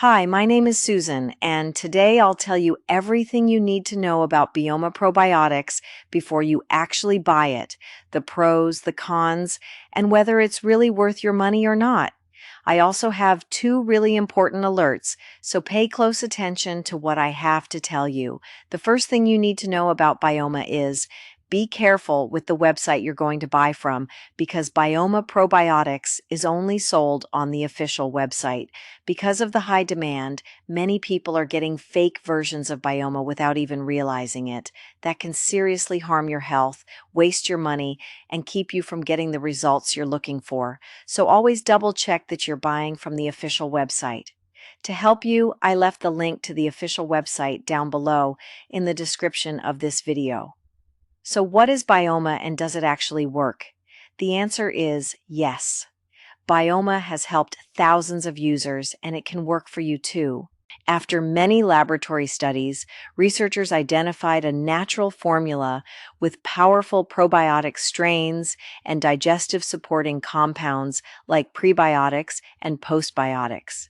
Hi, my name is Susan, and today I'll tell you everything you need to know about Bioma Probiotics before you actually buy it, the pros, the cons, and whether it's really worth your money or not. I also have two really important alerts, so pay close attention to what I have to tell you. The first thing you need to know about Bioma is be careful with the website you're going to buy from because Bioma Probiotics is only sold on the official website. Because of the high demand, many people are getting fake versions of Bioma without even realizing it. That can seriously harm your health, waste your money, and keep you from getting the results you're looking for. So always double check that you're buying from the official website. To help you, I left the link to the official website down below in the description of this video. So what is Bioma and does it actually work? The answer is yes. Bioma has helped thousands of users and it can work for you too. After many laboratory studies, researchers identified a natural formula with powerful probiotic strains and digestive supporting compounds like prebiotics and postbiotics.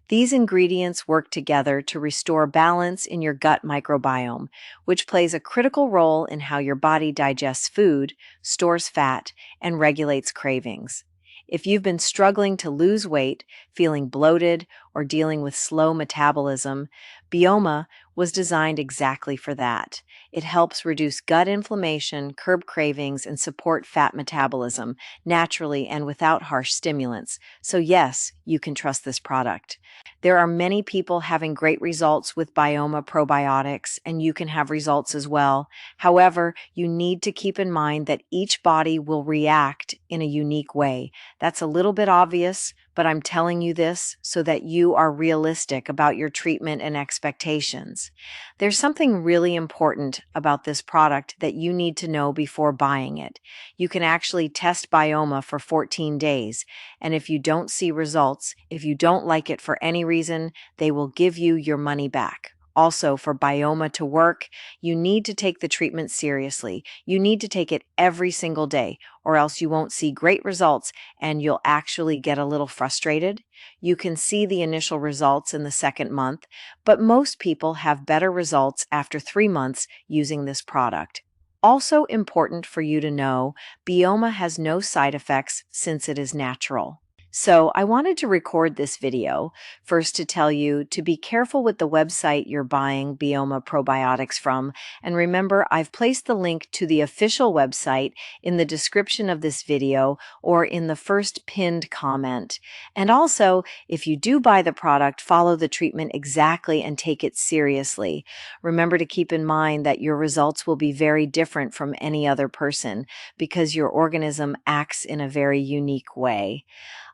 These ingredients work together to restore balance in your gut microbiome, which plays a critical role in how your body digests food, stores fat, and regulates cravings. If you've been struggling to lose weight, feeling bloated, or dealing with slow metabolism, Bioma was designed exactly for that. It helps reduce gut inflammation, curb cravings, and support fat metabolism naturally and without harsh stimulants. So yes, you can trust this product. There are many people having great results with Bioma probiotics, and you can have results as well. However, you need to keep in mind that each body will react in a unique way. That's a little bit obvious, but I'm telling you this so that you are realistic about your treatment and expectations. There's something really important about this product that you need to know before buying it. You can actually test Bioma for 14 days, and if you don't see results, if you don't like it for any reason, they will give you your money back. Also, for Bioma to work, you need to take the treatment seriously. You need to take it every single day, or else you won't see great results and you'll actually get a little frustrated. You can see the initial results in the second month, but most people have better results after 3 months using this product. Also important for you to know, Bioma has no side effects since it is natural. So I wanted to record this video first to tell you to be careful with the website you're buying Bioma probiotics from. And remember, I've placed the link to the official website in the description of this video or in the first pinned comment. And also, if you do buy the product, follow the treatment exactly and take it seriously. Remember to keep in mind that your results will be very different from any other person because your organism acts in a very unique way.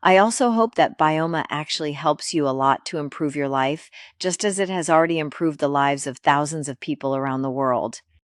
I also hope that Bioma actually helps you a lot to improve your life, just as it has already improved the lives of thousands of people around the world.